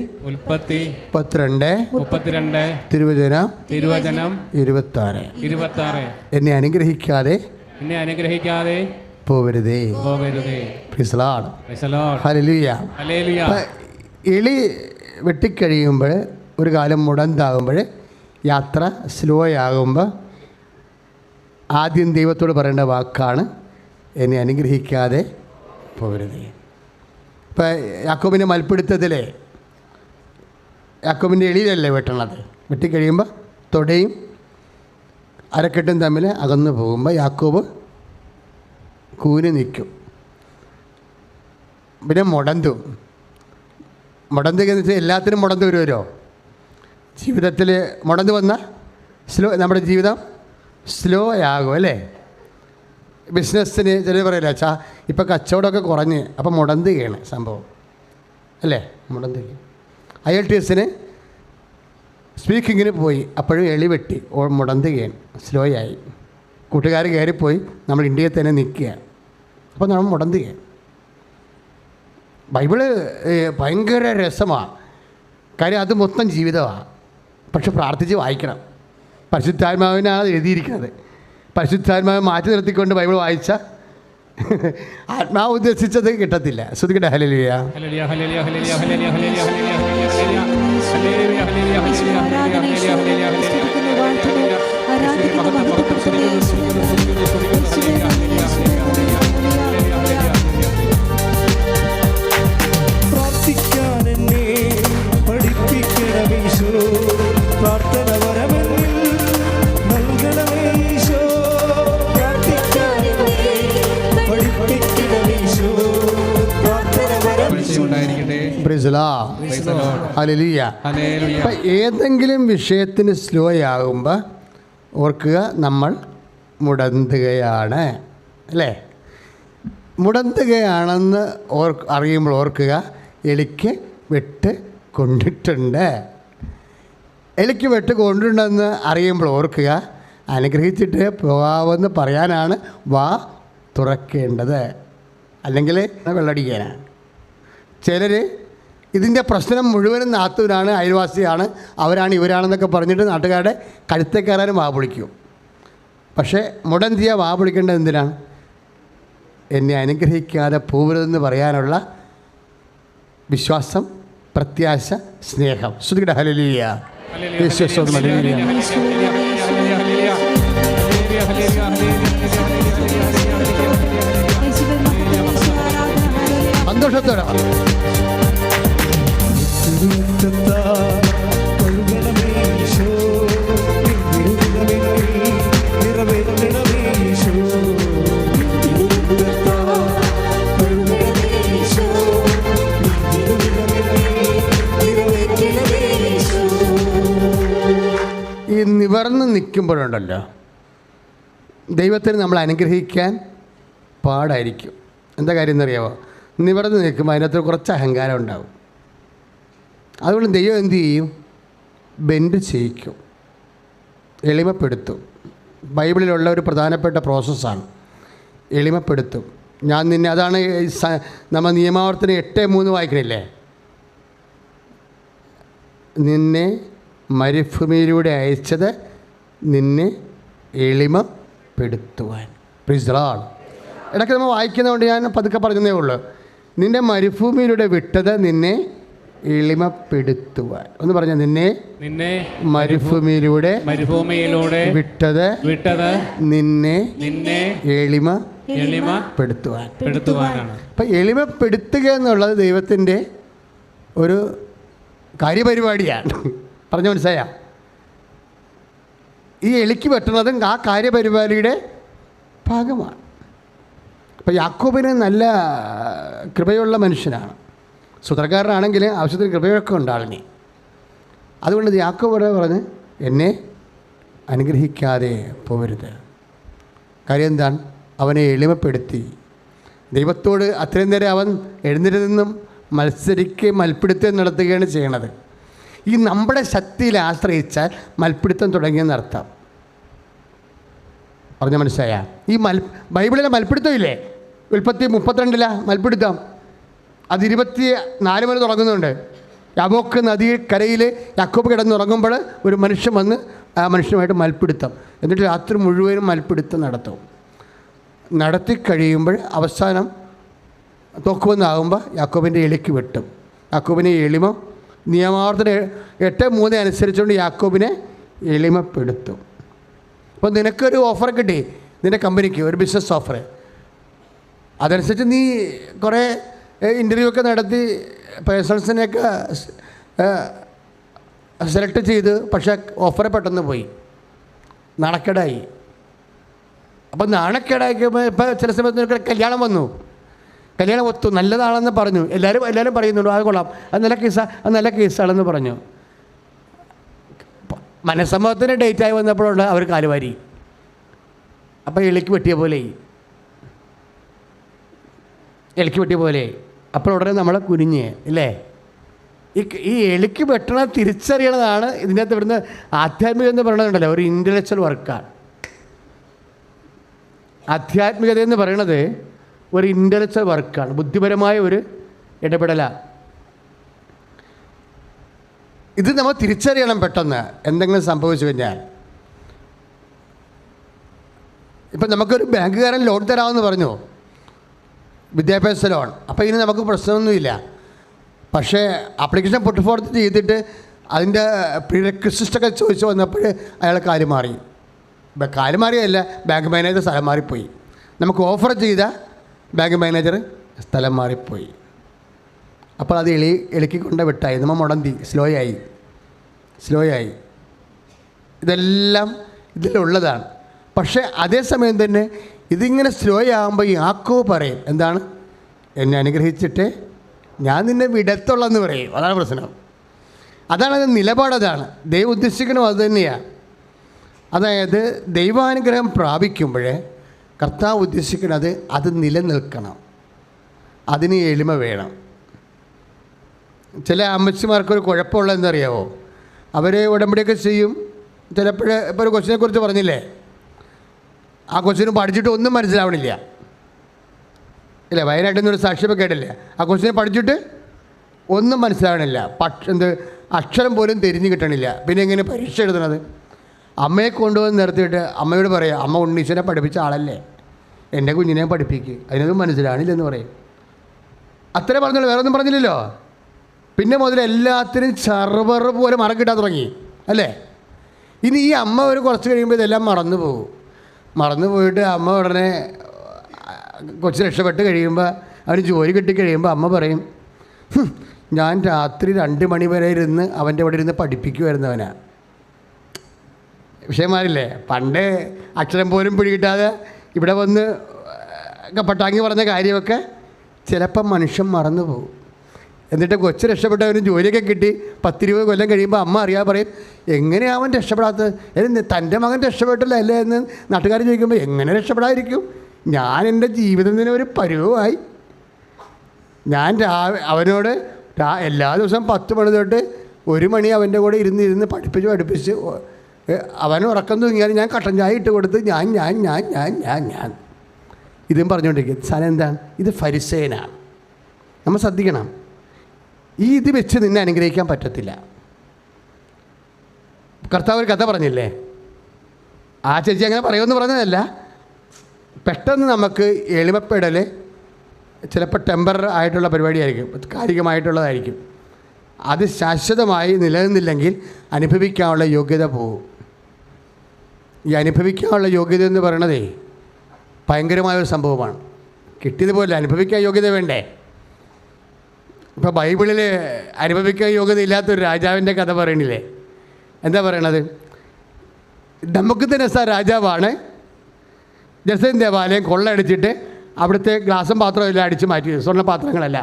32 തിരുവചനം 26. എന്നെ അനുഗ്രഹിക്കാതെ പോവരുതേ. എളി വെട്ടിക്കഴിയുമ്പോൾ, ഒരു കാലം മുടന്താകുമ്പോൾ, യാത്ര സ്ലോ ആകുമ്പോൾ ആദ്യം ദൈവത്തോട് പറയേണ്ട വാക്കാണ് എന്നെ അനുഗ്രഹിക്കാതെ പോകരുതേ. ഇപ്പം യാക്കോബിൻ്റെ മൽപ്പിടുത്തത്തിലെ യാക്കോബിൻ്റെ എളിയിലല്ലേ വെട്ടണത്. വെട്ടിക്കഴിയുമ്പോൾ തൊടയും അരക്കെട്ടും തമ്മിൽ അകന്നു പോകുമ്പോൾ യാക്കോബ് കൂനി നിൽക്കും, പിന്നെ മുടന്തും. മുടന്തുക എന്ന് വെച്ചാൽ എല്ലാത്തിനും മുടന്ത് വരുമല്ലോ. ജീവിതത്തിൽ മുടന്ത് വന്നാൽ നമ്മുടെ ജീവിതം സ്ലോ ആകും അല്ലേ. ബിസിനസ്സിന് ചിലർ പറയില്ല അച്ഛാ ഇപ്പം കച്ചവടമൊക്കെ കുറഞ്ഞ് അപ്പം മുടന്തുകയാണ് സംഭവം അല്ലേ. മുടന്തുക. IELTS സ്പീക്കിങ്ങിന് പോയി, അപ്പോഴും എളി വെട്ടി മുടന്തുകയാണ്, സ്ലോ ആയി. കൂട്ടുകാർ കയറിപ്പോയി, നമ്മൾ ഇന്ത്യയിൽ തന്നെ നിൽക്കുകയാണ്, അപ്പോൾ നമ്മൾ മുടന്തുകയാണ്. ബൈബിള് ഭയങ്കര രസമാണ്, കാര്യം അത് മൊത്തം ജീവിതമാണ്. പക്ഷെ പ്രാർത്ഥിച്ച് വായിക്കണം. പരിശുദ്ധാത്മാവിനാണ് എഴുതിയിരിക്കുന്നത്. പരിശുദ്ധാത്മാവ് മാറ്റി നിർത്തിക്കൊണ്ട് ബൈബിൾ വായിച്ച ആത്മാവ് ഉദ്ദേശിച്ചത് കിട്ടത്തില്ല. ശ്രദ്ധിക്കട്ടെ. ഹല്ലേലൂയ. ഏതെങ്കിലും വിഷയത്തിന് സ്ലോ ആകുമ്പോൾ ഓർക്കുക നമ്മൾ മുടന്തുകയാണ് അല്ലേ. മുടന്തുകയാണെന്ന് അറിയുമ്പോൾ ഓർക്കുക എലിക്ക് വെട്ട് കൊണ്ടിട്ടുണ്ട്. എലിക്ക് വെട്ട് കൊണ്ടിട്ടുണ്ടെന്ന് അറിയുമ്പോൾ ഓർക്കുക അനുഗ്രഹിച്ചിട്ട് പോകാമെന്ന് പറയാനാണ് വാ തുറക്കേണ്ടത്, അല്ലെങ്കിൽ വെള്ളടിക്കാനാണ്. ചിലർ ഇതിൻ്റെ പ്രശ്നം മുഴുവനും നാത്തൂരാണ്, അയൽവാസിയാണ്, അവരാണ് ഇവരാണെന്നൊക്കെ പറഞ്ഞിട്ട് നാട്ടുകാരുടെ കഴുത്തെ കയറാനും വാ പൊളിക്കും. പക്ഷേ മുടന്തിയ വാ പൊളിക്കേണ്ടത് എന്തിനാണ്? എന്നെ അനുഗ്രഹിക്കാതെ പോകരുതെന്ന് പറയാനുള്ള വിശ്വാസം, പ്രത്യാശ, സ്നേഹം. ശ്രുതിയുടെ ഹല്ലേലൂയ. സന്തോഷത്തോടെ ഈ നിവർന്ന് നിൽക്കുമ്പോഴുണ്ടല്ലോ ദൈവത്തിന് നമ്മൾ അനുഗ്രഹിക്കാൻ പാടായിരിക്കും. എന്താ കാര്യം എന്നറിയാമോ? നിവർന്ന് നിൽക്കുമ്പോൾ അതിനകത്ത് കുറച്ച് അഹങ്കാരം ഉണ്ടാവും. അതുകൊണ്ട് ദൈവം എന്തു ചെയ്യും? ബെൻഡ് ചെയ്യിക്കും, എളിമപ്പെടുത്തും. ബൈബിളിലുള്ള ഒരു പ്രധാനപ്പെട്ട പ്രോസസ്സാണ് എളിമപ്പെടുത്തും. ഞാൻ നിന്നെ, അതാണ് നമ്മൾ നിയമാവർത്തനം 8:3 വായിക്കണില്ലേ? നിന്നെ മരുഭൂമിയിലൂടെ അയച്ചത് നിന്നെ എളിമപ്പെടുത്തുവാൻ. Praise the Lord. ഇടയ്ക്ക് നമ്മൾ വായിക്കുന്നതുകൊണ്ട് ഞാൻ പതുക്കെ പറഞ്ഞതേ ഉള്ളൂ. നിന്നെ മരുഭൂമിയിലൂടെ വിട്ടത് നിന്നെ എളിമപ്പെടുത്തുവാൻ. ഒന്ന് പറഞ്ഞ, നിന്നെ മരുഭൂമിയിലൂടെ വിട്ടത് നിന്നെ എളിമപ്പെടുത്തുവാൻ. അപ്പം എളിമപ്പെടുത്തുക എന്നുള്ളത് ദൈവത്തിൻ്റെ ഒരു കാര്യപരിപാടിയാണ്. പറഞ്ഞു മനസ്സിലായ? ഈ എളിക്ക് വെട്ടുന്നതും ആ കാര്യപരിപാടിയുടെ ഭാഗമാണ്. അപ്പോൾ യാക്കോബിന് നല്ല കൃപയുള്ള മനുഷ്യനാണ്, സൂത്രക്കാരനാണെങ്കിൽ ആവശ്യത്തിന് കൃപയൊക്കെ ഉണ്ടാളിനി. അതുകൊണ്ട് യാക്കോബ് പറഞ്ഞ് എന്നെ അനുഗ്രഹിക്കാതെ പോകരുത്. കാര്യം എന്താണ്? അവനെ എളിമപ്പെടുത്തി. ദൈവത്തോട് അത്രയും നേരം അവൻ എഴുന്നേറ്റതെന്നും മൽപ്പിടുത്തം നടത്തുകയാണ് ചെയ്യണത്. ഈ നമ്മുടെ ശക്തിയിൽ ആശ്രയിച്ചാൽ മൽപ്പിടുത്തം തുടങ്ങിയെന്നർത്ഥം. പറഞ്ഞ മനസ്സിലായ? ഈ ബൈബിളിലെ മൽപ്പിടുത്തം ഇല്ലേ, ഉൽപ്പത്തി 32 മൽപ്പിടുത്തം, അത് 24 വരെ തുടങ്ങുന്നുണ്ട്. യാബോക്ക് നദി കരയിൽ യാക്കോബ് കിടന്നുറങ്ങുമ്പോൾ ഒരു മനുഷ്യൻ വന്ന് ആ മനുഷ്യനുമായിട്ട് മൽപ്പിടുത്തം, എന്നിട്ട് രാത്രി മുഴുവനും മൽപ്പിടുത്തം നടത്തി കഴിയുമ്പോൾ അവസാനം തോക്കുമെന്നാകുമ്പോൾ യാക്കോബിൻ്റെ എളിക്ക് വെട്ടും. യാക്കോബിനെ എളിമ നിയമാവർത്തനം 8:3 അനുസരിച്ചുകൊണ്ട് യാക്കോബിനെ എളിമപ്പെടുത്തും. അപ്പോൾ നിനക്കൊരു ഓഫർ കിട്ടി, നിൻ്റെ കമ്പനിക്ക് ഒരു ബിസിനസ് ഓഫർ. അതനുസരിച്ച് നീ കുറേ ഇൻ്റർവ്യൂ ഒക്കെ നടത്തി പേഴ്സൺസിനെയൊക്കെ സെലക്ട് ചെയ്ത്, പക്ഷേ ഓഫറെ പെട്ടെന്ന് പോയി, നാണക്കേടായി. അപ്പം നാണക്കേടായിക്കുമ്പോൾ ഇപ്പോൾ ചില സമയത്ത് നിനക്ക് കല്യാണം വന്നു. കല്യാണം ഒത്തു, നല്ലതാണെന്ന് പറഞ്ഞു. എല്ലാവരും പറയുന്നുണ്ട് അത് കൊള്ളാം, അത് നല്ല കേസാണെന്ന് പറഞ്ഞു. മനസ്സമ്മതത്തിന് ഡേറ്റായി വന്നപ്പോഴുണ്ട് അവർ കാലുവാരി. അപ്പോൾ എലിക്ക് വെട്ടിയ പോലെ അപ്പോൾ ഉടനെ നമ്മളെ കുനിഞ്ഞ് ഇല്ലേ. ഈ എലിക്ക് വെട്ടണ തിരിച്ചറിയണതാണ് ഇതിനകത്ത് ഇവിടുന്ന് ആധ്യാത്മികത എന്ന് പറയണതുണ്ടല്ലോ, ഒരു ഇൻ്റലക്ച്വൽ വർക്കാണ്. ആധ്യാത്മികത എന്ന് പറയണത് ഒരു ഇൻ്റലക്ച്വൽ വർക്കാണ്, ബുദ്ധിപരമായ ഒരു ഇടപെടലാണ്. ഇത് നമ്മൾ തിരിച്ചറിയണം. പെട്ടെന്ന് എന്തെങ്കിലും സംഭവിച്ചു കഴിഞ്ഞാൽ, ഇപ്പം നമുക്കൊരു ബാങ്കുകാരൻ ലോൺ തരാമെന്ന് പറഞ്ഞു, വിദ്യാഭ്യാസ ലോൺ. അപ്പോൾ ഇതിന് നമുക്ക് പ്രശ്നമൊന്നുമില്ല. പക്ഷേ ആപ്ലിക്കേഷൻ പുട്ട് ചെയ്തിട്ട് അതിൻ്റെ പ്രീറെക്വിസിറ്റൊക്കെ ചോദിച്ചു വന്നപ്പോൾ അയാൾ കാല് മാറിയല്ല, ബാങ്ക് മാനേജർ സ്ഥലം മാറിപ്പോയി. നമുക്ക് ഓഫർ ചെയ്ത ബാങ്ക് മാനേജർ സ്ഥലം മാറിപ്പോയി. അപ്പോൾ അത് എളിക്ക് കൊണ്ട് വിട്ടായി, നമ്മൾ മുടന്തി, സ്ലോ ആയി. ഇതെല്ലാം ഇതിലുള്ളതാണ്. പക്ഷേ അതേസമയം തന്നെ ഇതിങ്ങനെ സ്ലോ ആകുമ്പോൾ യാക്കോബ് പറയും, എന്താണ്, എന്നെ അനുഗ്രഹിച്ചിട്ട് ഞാൻ നിന്നെ വിടത്തുള്ളെന്ന് പറയും. അതാണ് പ്രശ്നം. അതാണ് നിലപാടതാണ്. ദൈവം ഉദ്ദേശിക്കണം അത് തന്നെയാണ്. അതായത് ദൈവാനുഗ്രഹം പ്രാപിക്കുമ്പോഴേ കർത്താവ് ഉദ്ദേശിക്കുന്നത് അത് നിലനിൽക്കണം, അതിന് എളിമ വേണം. ചില അമ്മച്ചിമാർക്കൊരു കുഴപ്പമുള്ളതെന്നറിയാമോ, അവർ ഉടമ്പടിയൊക്കെ ചെയ്യും. ചിലപ്പോൾ ഇപ്പോൾ ഒരു കൊച്ചിനെ കുറിച്ച് പറഞ്ഞില്ലേ, ആ കൊച്ചിന് പഠിച്ചിട്ട് ഒന്നും മനസ്സിലാവണില്ല ഇല്ലേ. വയനാട്ടിൽ നിന്നൊരു സാക്ഷ്യമൊക്കെ കേട്ടില്ലേ, ആ കൊച്ചിനെ പഠിച്ചിട്ട് ഒന്നും മനസ്സിലാവണില്ല, അക്ഷരം പോലും തിരിഞ്ഞു കിട്ടണില്ല. പിന്നെ എങ്ങനെ പരീക്ഷ എഴുതണത്? അമ്മയെ കൊണ്ടുവന്ന് നിർത്തിയിട്ട് അമ്മയോട് പറയാം, അമ്മ ഉണ്ണീശനെ പഠിപ്പിച്ച ആളല്ലേ, എൻ്റെ കുഞ്ഞിനെ പഠിപ്പിക്കുക, അതിനൊന്നും മനസ്സിലാണില്ലെന്ന് പറയും. അത്രേ പറഞ്ഞുള്ളൂ, വേറെ ഒന്നും പറഞ്ഞില്ലല്ലോ. പിന്നെ മുതൽ എല്ലാത്തിനും സർവർ പോലെ മറം കിട്ടാൻ തുടങ്ങി അല്ലേ. ഇനി ഈ അമ്മ ഒരു കുറച്ച് കഴിയുമ്പോൾ ഇതെല്ലാം മറന്നു പോയിട്ട് അമ്മ ഉടനെ കൊച്ചു രക്ഷപ്പെട്ട് കഴിയുമ്പോൾ, അവന് ജോലി കിട്ടിക്കഴിയുമ്പോൾ അമ്മ പറയും, ഞാൻ രാത്രി 2 മണി വരെ ഇരുന്ന് അവൻ്റെ ഇവിടെ ഇരുന്ന് പഠിപ്പിക്കുമായിരുന്നവനാ. വിഷയമാരില്ലേ, പണ്ട് അക്ഷരം പോലും പിടികിട്ടാതെ ഇവിടെ വന്ന് പട്ടാങ്ങി പറഞ്ഞ കാര്യമൊക്കെ ചിലപ്പം മനുഷ്യൻ മറന്നു പോകും. എന്നിട്ട് കൊച്ചു രക്ഷപ്പെട്ടവന് ജോലിയൊക്കെ കിട്ടി 10-20 കൊല്ലം കഴിയുമ്പോൾ അമ്മ അറിയാതെ പറയും, എങ്ങനെയാണ് അവൻ രക്ഷപ്പെടാത്തത്? തൻ്റെ മകൻ രക്ഷപ്പെട്ടില്ല അല്ലേ എന്ന് നാട്ടുകാർ ചോദിക്കുമ്പോൾ എങ്ങനെ രക്ഷപ്പെടാതിരിക്കും? ഞാൻ എൻ്റെ ജീവിതത്തിന് ഒരു പരുവമായി. ഞാൻ അവനോട് എല്ലാ ദിവസവും 10 മണി തൊട്ട് 1 മണി അവൻ്റെ കൂടെ ഇരുന്ന് പഠിപ്പിച്ച് അവൻ ഉറക്കം തൂങ്ങിയാൽ ഞാൻ കട്ടൻ ചായ ഇട്ട് കൊടുത്ത് ഞാൻ ഇതും പറഞ്ഞുകൊണ്ടിരിക്കും. സാധനം എന്താണ്? ഇത് ഫരിസേനാണ്. നമ്മൾ ശ്രദ്ധിക്കണം. ഇത് വെച്ച് നിന്നെ അനുഗ്രഹിക്കാൻ പറ്റത്തില്ല. കർത്താവ് ഒരു കഥ പറഞ്ഞില്ലേ, ആ ചേച്ചി അങ്ങനെ പറയുമെന്ന് പറഞ്ഞതല്ല. പെട്ടെന്ന് നമുക്ക് എളിമപ്പെടൽ ചിലപ്പോൾ ടെമ്പററി ആയിട്ടുള്ള പരിപാടിയായിരിക്കും, കാലികമായിട്ടുള്ളതായിരിക്കും. അത് ശാശ്വതമായി നിലനിന്നില്ലെങ്കിൽ അനുഭവിക്കാനുള്ള യോഗ്യത പോകും. ഈ അനുഭവിക്കാനുള്ള യോഗ്യത എന്ന് പറയണതേ ഭയങ്കരമായൊരു സംഭവമാണ്. കിട്ടിയതുപോലെ അനുഭവിക്കാൻ യോഗ്യത വേണ്ടേ? ഇപ്പോൾ ബൈബിളിൽ അനുഭവിക്കാൻ യോഗ്യത ഇല്ലാത്തൊരു രാജാവിൻ്റെ കഥ പറയണില്ലേ? എന്താ പറയണത്? നബൂഖദ്നേസർ രാജാവാണ്. ജെറുസലേം ദേവാലയം കൊള്ളയടിച്ചിട്ട് അവിടുത്തെ ഗ്ലാസും പാത്രവും എല്ലാം അടിച്ച് മാറ്റി, സ്വർണ്ണപാത്രങ്ങളല്ല.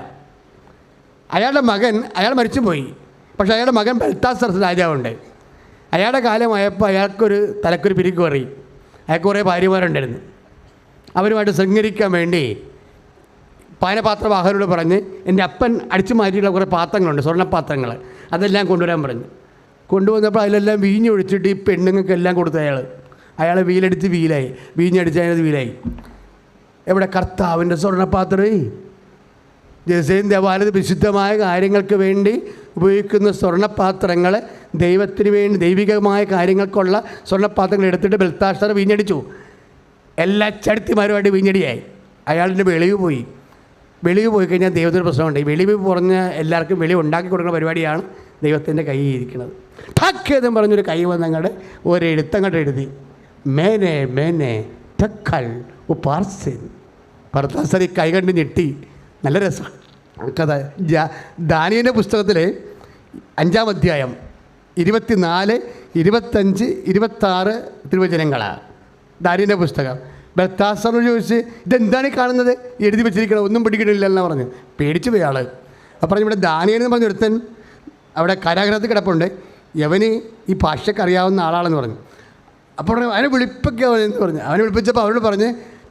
അയാൾ മരിച്ചുപോയി. പക്ഷേ അയാളുടെ മകൻ ബെൽത്താസർ രാജാവുണ്ട്. അയാളുടെ കാലമായപ്പോൾ തലക്കൊരു പിരിക്ക് കയറി. അയാൾക്ക് കുറേ ഭാര്യമാരുണ്ടായിരുന്നു. അവരുമായിട്ട് ശൃംഗരിക്കാൻ വേണ്ടി പാനപാത്രവാഹനോട് പറഞ്ഞ്, എൻ്റെ അപ്പൻ അടിച്ചു മാറ്റിയിട്ടുള്ള കുറേ പാത്രങ്ങളുണ്ട്, സ്വർണ്ണപാത്രങ്ങൾ, അതെല്ലാം കൊണ്ടുവരാൻ പറഞ്ഞു. കൊണ്ടുവന്നപ്പോൾ അതിലെല്ലാം വീഞ്ഞൊഴിച്ചിട്ട് ഈ പെണ്ണുങ്ങൾക്കെല്ലാം കൊടുത്തു. അയാൾ വീലടിച്ച് വീഞ്ഞടിച്ച് അതിനത് വീലായി. എവിടെ? കർത്താവിൻ്റെ സ്വർണ്ണപാത്രമേ. ജെറുസലേം ദേവാലയത്തിൽ വിശുദ്ധമായ കാര്യങ്ങൾക്ക് വേണ്ടി ഉപയോഗിക്കുന്ന സ്വർണ്ണപാത്രങ്ങൾ, ദൈവത്തിന് വേണ്ടി ദൈവികമായ കാര്യങ്ങൾക്കുള്ള സ്വർണ്ണപാത്രങ്ങൾ എടുത്തിട്ട് ബെൽത്താസർ വീഞ്ഞടിച്ചു. എല്ലാ ചടുത്തിമാരുമായിട്ട് വീഞ്ഞടിയായി. അയാളിൻ്റെ വെളിവ് പോയി കഴിഞ്ഞാൽ ദൈവത്തിന് പ്രശ്നമുണ്ട്. ഈ വെളിവ് പറഞ്ഞ എല്ലാവർക്കും വെളിവ് ഉണ്ടാക്കി കൊടുക്കുന്ന പരിപാടിയാണ് ദൈവത്തിൻ്റെ കൈ ഇരിക്കുന്നത്. ഠക്കേതും പറഞ്ഞൊരു കൈ വന്നങ്ങടെ ഒരെഴുത്തങ്ങോട്ട് എഴുതി, മേനെ ടക്കൽ ഉപാർസൻ. ബെൽത്താസർ ഈ കൈ കണ്ട് ഞെട്ടി. നല്ല രസമാണ് കഥ. ദാനിയേലിൻ്റെ പുസ്തകത്തിൽ 5-ാം അധ്യായം 24, 25, 26 തിരുവചനങ്ങളാണ് ദാനിയേലിൻ്റെ പുസ്തകം. ബൽത്താസറിനോട് ചോദിച്ച് ഇതെന്താണ് ഈ കാണുന്നത്, എഴുതി വെച്ചിരിക്കണം, ഒന്നും പിടിക്കണില്ല എന്ന് പറഞ്ഞു. പേടിച്ച് പോയി ആൾ. അപ്പോൾ ഇവിടെ ദാനിയേൽ എന്ന് പറഞ്ഞ ഒരുത്തൻ അവിടെ കാരാഗ്രഹത്തിൽ കിടപ്പുണ്ട്, യവന് ഈ ഭാഷയ്ക്ക് അറിയാവുന്ന ആളാണെന്ന് പറഞ്ഞു. അപ്പോൾ അവനെ വിളിപ്പൊക്കെ എന്ന് പറഞ്ഞു. അവനെ വിളിപ്പിച്ചപ്പോൾ അവരോട് പറഞ്ഞ്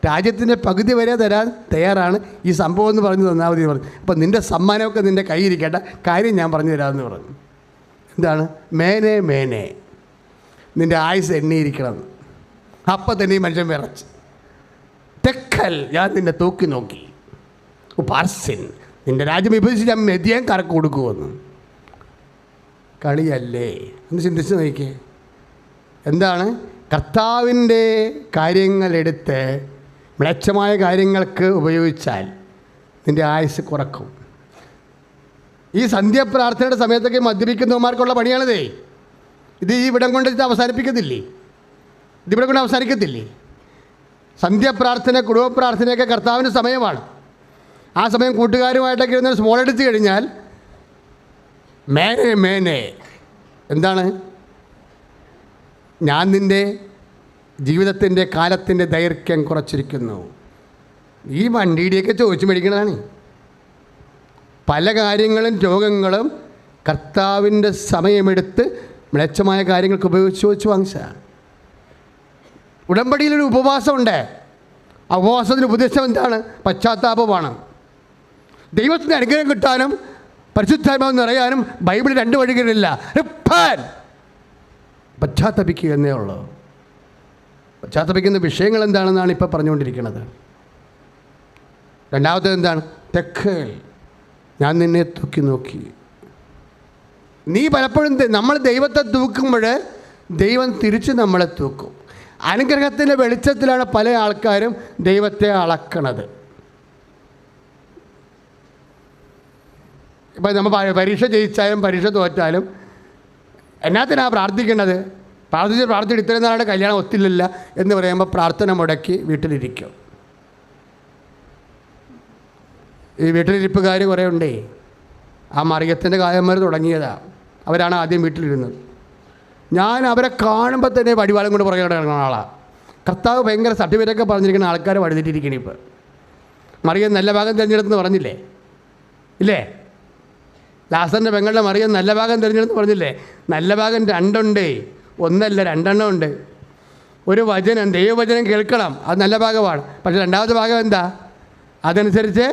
രാജ്യത്തിൻ്റെ പകുതി വരെ തരാൻ തയ്യാറാണ്, ഈ സംഭവം എന്ന് പറഞ്ഞു തന്നാൽ മതി പറഞ്ഞു. അപ്പോൾ നിൻ്റെ സമ്മാനമൊക്കെ നിൻ്റെ കയ്യിരിക്കേണ്ട, കാര്യം ഞാൻ പറഞ്ഞു തരാമെന്ന് പറഞ്ഞു. എന്താണ്? മേനെ മേനെ, നിൻ്റെ ആയുസ് എണ്ണിയിരിക്കണം. അപ്പം തന്നെ ഈ മനുഷ്യൻ വിറച്ച്, തെക്കൽ, ഞാൻ നിന്നെ തൂക്കി നോക്കി, പാർസിൻ, നിൻ്റെ രാജ്യം വിഭജിച്ച് ഞാൻ മെതിയാൻ കറക്ക് കൊടുക്കുമെന്ന്. കളിയല്ലേ എന്ന് ചിന്തിച്ച് നോക്കിയേ. എന്താണ്? കർത്താവിൻ്റെ കാര്യങ്ങളെടുത്ത് മ്ലേച്ഛമായ കാര്യങ്ങൾക്ക് ഉപയോഗിച്ചാൽ നിൻ്റെ ആയുസ് കുറക്കും. ഈ സന്ധ്യാപ്രാർത്ഥനയുടെ സമയത്തൊക്കെ മദ്യപിക്കുന്നവന്മാർക്കുള്ള പണിയാണിതേ. ഇത് ഈ ഇവിടം കൊണ്ട് ഇത് അവസാനിപ്പിക്കത്തില്ലേ? ഇതിവിടെ കൊണ്ട് അവസാനിക്കത്തില്ലേ? സന്ധ്യാപ്രാർത്ഥന, കുടുംബ പ്രാർത്ഥനയൊക്കെ കർത്താവിൻ്റെ സമയമാണ്. ആ സമയം കൂട്ടുകാരുമായിട്ടൊക്കെ ഇരുന്ന് സ്മോൾ എടുത്ത് കഴിഞ്ഞാൽ മേനെ മേനെ, എന്താണ്? ഞാൻ നിൻ്റെ ജീവിതത്തിൻ്റെ കാലത്തിൻ്റെ ദൈർഘ്യം കുറച്ചിരിക്കുന്നു. ഈ വണ്ടിയുടെയൊക്കെ ചോദിച്ചു മേടിക്കുന്നതാണ്. പല കാര്യങ്ങളും രോഗങ്ങളും കർത്താവിൻ്റെ സമയമെടുത്ത് മ്ലേച്ഛമായ കാര്യങ്ങൾക്ക് ഉപയോഗിച്ച് വെച്ച് വാങ്ങിച്ചതാണ്. ഉടമ്പടിയിലൊരു ഉപവാസമുണ്ട്. ആ ഉപവാസത്തിന് ഉപദേശം എന്താണ്? പശ്ചാത്താപമാണ്. ദൈവത്തിൻ്റെ അനുഗ്രഹം കിട്ടാനും പരിശുദ്ധാത്മാവ് നിറയാനും ബൈബിളിൽ 2 വഴികളില്ല. പശ്ചാത്തപിക്കുക എന്നേ ഉള്ളൂ. പശ്ചാത്തപിക്കുന്ന വിഷയങ്ങൾ എന്താണെന്നാണ് ഇപ്പോൾ പറഞ്ഞുകൊണ്ടിരിക്കുന്നത്. രണ്ടാമത്തേത് എന്താണ്? തെക്കൽ, ഞാൻ നിന്നെ തൂക്കി നോക്കി. നീ പലപ്പോഴും നമ്മൾ ദൈവത്തെ തൂക്കുമ്പോൾ ദൈവം തിരിച്ച് നമ്മളെ തൂക്കും. അനുഗ്രഹത്തിൻ്റെ വെളിച്ചത്തിലാണ് പല ആൾക്കാരും ദൈവത്തെ അളക്കണത്. ഇപ്പം നമ്മൾ പരീക്ഷ ജയിച്ചാലും പരീക്ഷ തോറ്റാലും എന്നാത്തിനാണ് പ്രാർത്ഥിക്കേണ്ടത്? പ്രാർത്ഥിച്ചിട്ട് ഇത്രയും നാളുടെ കല്യാണം ഒത്തില്ല എന്ന് പറയുമ്പോൾ പ്രാർത്ഥന മുടക്കി വീട്ടിലിരിക്കും. ഈ വീട്ടിലിരിപ്പുകാർ കുറേ ഉണ്ടേ. ആ മറിയത്തിൻ്റെ കായന്മാർ തുടങ്ങിയതാണ്. അവരാണ് ആദ്യം വീട്ടിലിരുന്നത്. ഞാൻ അവരെ കാണുമ്പോൾ തന്നെ വടിവാളം കൊണ്ട് പുറകെ നടക്കുന്ന ആളാണ്. കർത്താവ് ഭയങ്കര സർട്ടിഫിക്കറ്റൊക്കെ പറഞ്ഞിരിക്കുന്ന ആൾക്കാരെ വഴുതിട്ടിരിക്കണം. ഇപ്പോൾ മറിയം നല്ല ഭാഗം തിരഞ്ഞെടുത്തെന്ന് പറഞ്ഞില്ലേ? ഇല്ലേ? ലാസറിൻ്റെ പെങ്ങളുടെ മറിയം നല്ല ഭാഗം തിരഞ്ഞെടുത്ത് പറഞ്ഞില്ലേ? നല്ല ഭാഗം 2 ഉണ്ട്, 1 അല്ല 2 ഉണ്ട്. ഒരു വചനം, ദൈവവചനം കേൾക്കണം, അത് നല്ല ഭാഗമാണ്. പക്ഷേ രണ്ടാമത്തെ ഭാഗം എന്താ? അതനുസരിച്ച്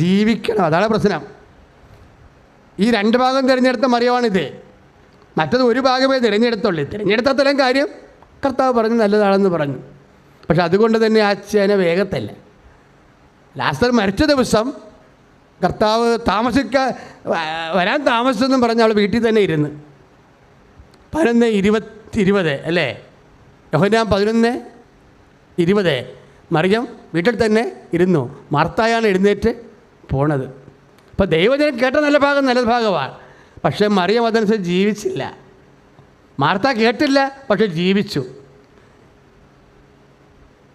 ജീവിക്കണം. അതാണ് പ്രശ്നം. ഈ 2 ഭാഗം തിരഞ്ഞെടുത്ത മറിയമാണിത്. മറ്റത് 1 ഭാഗമേ തിരഞ്ഞെടുത്തുള്ളൂ. തിരഞ്ഞെടുത്തത്രയും കാര്യം കർത്താവ് പറഞ്ഞു നല്ലതാണെന്ന് പറഞ്ഞു. പക്ഷെ അതുകൊണ്ട് തന്നെ ആ ചേന വേഗത്തല്ല. ലാസർ മരിച്ച ദിവസം കർത്താവ് വരാൻ താമസിച്ചെന്നും പറഞ്ഞ് അവൾ വീട്ടിൽ തന്നെ ഇരുന്ന് 11:20 അല്ലേ? യോഹന്നാൻ 11:20 മറിയം വീട്ടിൽ തന്നെ ഇരുന്നു. മാർത്തായാണ് എഴുന്നേറ്റ് പോണത്. അപ്പോൾ ദൈവജനം കേട്ട നല്ല ഭാഗമാണ്. പക്ഷേ മറിയം അതനുസരിച്ച് ജീവിച്ചില്ല. മാർത്ത കേട്ടില്ല, പക്ഷെ ജീവിച്ചു.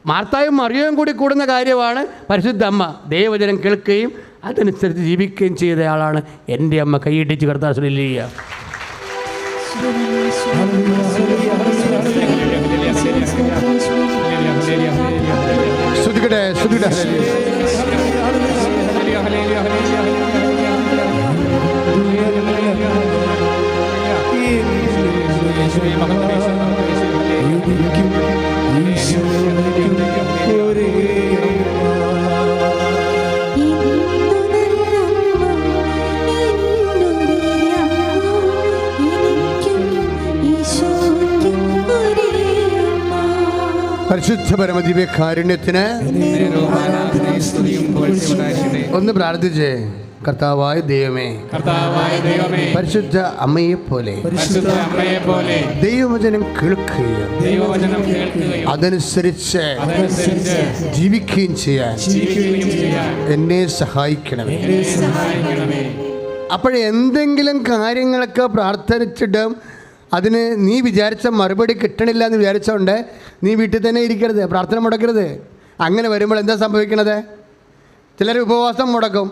മാർത്തായും മറിയവും കൂടി കൂടുന്ന കാര്യമാണ് പരിശുദ്ധ അമ്മ. ദൈവവചനം കേൾക്കുകയും അതനുസരിച്ച് ജീവിക്കുകയും ചെയ്ത ആളാണ് എൻ്റെ അമ്മ. കൈയിട്ടിച്ച് കർത്താവ് ഹല്ലേലൂയ. സ്തുതിക്കട്ടെ, സ്തുതിക്കട്ടെ, ഹല്ലേലൂയ. പരിശുദ്ധ പരമദിവ്യകാരുണ്യത്തിന് ഒന്ന് പ്രാർത്ഥിച്ചേ. കർത്താവായ ദൈവമേ, പരിശുദ്ധ അമ്മയെ പോലെ ദൈവവചനം കേൾക്കുകയും അതനുസരിച്ച് ജീവിക്കുകയും ചെയ്യാൻ എന്നെ സഹായിക്കണമേ. അപ്പോഴെന്തെങ്കിലും കാര്യങ്ങളൊക്കെ പ്രാർത്ഥിച്ചിട്ടും അതിന് നീ വിചാരിച്ച മറുപടി കിട്ടണില്ല എന്ന് വിചാരിച്ചോണ്ട് നീ വീട്ടിൽ തന്നെ ഇരിക്കരുത്, പ്രാർത്ഥന മുടക്കരുത്. അങ്ങനെ വരുമ്പോൾ എന്താ സംഭവിക്കണത്? ചിലർ ഉപവാസം മുടക്കും,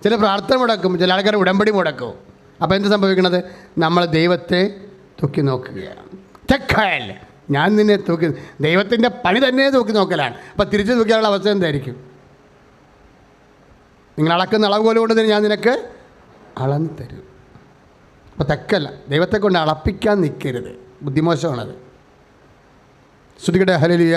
ചില പ്രാർത്ഥന മുടക്കും, ചില ആൾക്കാർ ഉടമ്പടി മുടക്കും. അപ്പോൾ എന്താ സംഭവിക്കണത്? നമ്മൾ ദൈവത്തെ തൂക്കി നോക്കുകയാണ്. തെക്കൽ, ഞാൻ നിന്നെ തൂക്കി, ദൈവത്തിൻ്റെ പണി തന്നെ തൂക്കി നോക്കലാണ്. അപ്പോൾ തിരിച്ചു തൂക്കിയാലുള്ള അവസ്ഥ എന്തായിരിക്കും? നിങ്ങൾ അളക്കുന്ന അളവുകോല് കൊണ്ട് തന്നെ ഞാൻ നിനക്ക് അളന്ന് തരും. അപ്പോൾ തെക്കല്ല, ദൈവത്തെ കൊണ്ട് അളപ്പിക്കാൻ നിൽക്കരുത്, ബുദ്ധിമോശമാണത്. ശ്രുതികട്ടെ ഹല്ലേലൂയ.